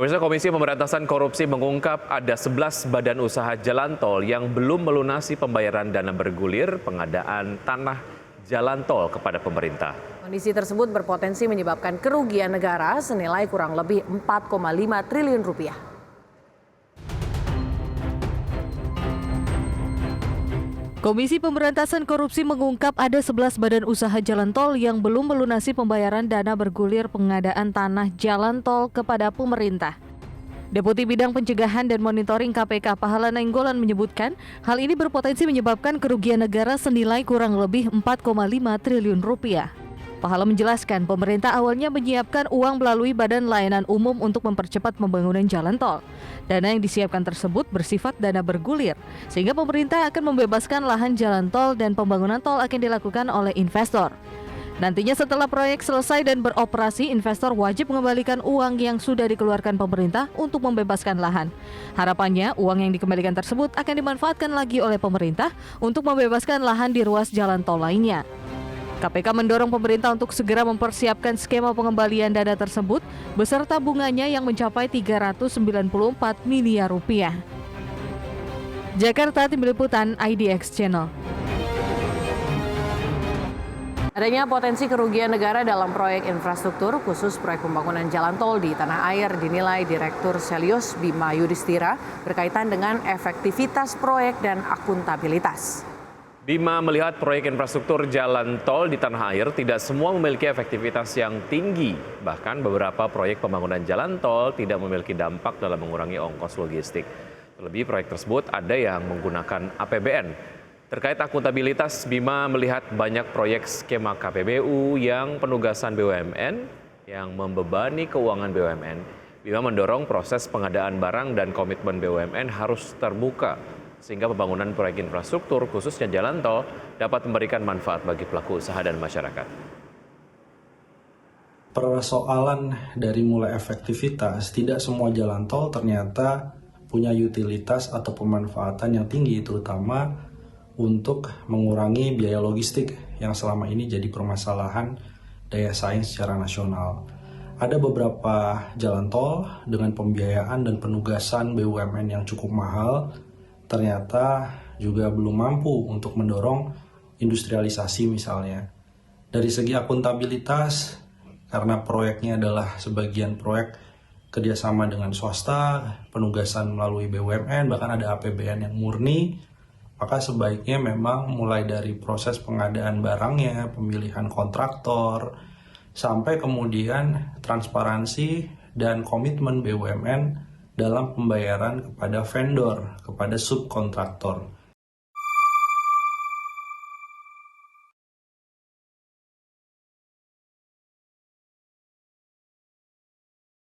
Pemirsa, Komisi Pemberantasan Korupsi mengungkap ada 11 badan usaha jalan tol yang belum melunasi pembayaran dana bergulir pengadaan tanah jalan tol kepada pemerintah. Kondisi tersebut berpotensi menyebabkan kerugian negara senilai kurang lebih 4,5 triliun rupiah. Komisi Pemberantasan Korupsi mengungkap ada 11 badan usaha jalan tol yang belum melunasi pembayaran dana bergulir pengadaan tanah jalan tol kepada pemerintah. Deputi Bidang Pencegahan dan Monitoring KPK Pahala Nainggolan menyebutkan hal ini berpotensi menyebabkan kerugian negara senilai kurang lebih 4,5 triliun rupiah. Pahala menjelaskan pemerintah awalnya menyiapkan uang melalui Badan Layanan Umum untuk mempercepat pembangunan jalan tol. Dana yang disiapkan tersebut bersifat dana bergulir, sehingga pemerintah akan membebaskan lahan jalan tol dan pembangunan tol akan dilakukan oleh investor. Nantinya setelah proyek selesai dan beroperasi, investor wajib mengembalikan uang yang sudah dikeluarkan pemerintah untuk membebaskan lahan. Harapannya, uang yang dikembalikan tersebut akan dimanfaatkan lagi oleh pemerintah untuk membebaskan lahan di ruas jalan tol lainnya. KPK mendorong pemerintah untuk segera mempersiapkan skema pengembalian dana tersebut beserta bunganya yang mencapai 394 miliar rupiah. Jakarta, Tim Liputan IDX Channel. Adanya potensi kerugian negara dalam proyek infrastruktur, khusus proyek pembangunan jalan tol di tanah air, dinilai Direktur Selyos Bima Yudhistira berkaitan dengan efektivitas proyek dan akuntabilitas. Bima melihat proyek infrastruktur jalan tol di tanah air tidak semua memiliki efektivitas yang tinggi. Bahkan beberapa proyek pembangunan jalan tol tidak memiliki dampak dalam mengurangi ongkos logistik. Terlebih proyek tersebut ada yang menggunakan APBN. Terkait akuntabilitas, Bima melihat banyak proyek skema KPBU yang penugasan BUMN yang membebani keuangan BUMN. Bima mendorong proses pengadaan barang dan komitmen BUMN harus terbuka, sehingga pembangunan proyek infrastruktur khususnya jalan tol dapat memberikan manfaat bagi pelaku usaha dan masyarakat. Persoalan dari mulai efektivitas, tidak semua jalan tol ternyata punya utilitas atau pemanfaatan yang tinggi, terutama untuk mengurangi biaya logistik yang selama ini jadi permasalahan daya saing secara nasional. Ada beberapa jalan tol dengan pembiayaan dan penugasan BUMN yang cukup mahal, ternyata juga belum mampu untuk mendorong industrialisasi misalnya. Dari segi akuntabilitas, karena proyeknya adalah sebagian proyek kerjasama dengan swasta, penugasan melalui BUMN, bahkan ada APBN yang murni, maka sebaiknya memang mulai dari proses pengadaan barangnya, pemilihan kontraktor, sampai kemudian transparansi dan komitmen BUMN dalam pembayaran kepada vendor, kepada subkontraktor.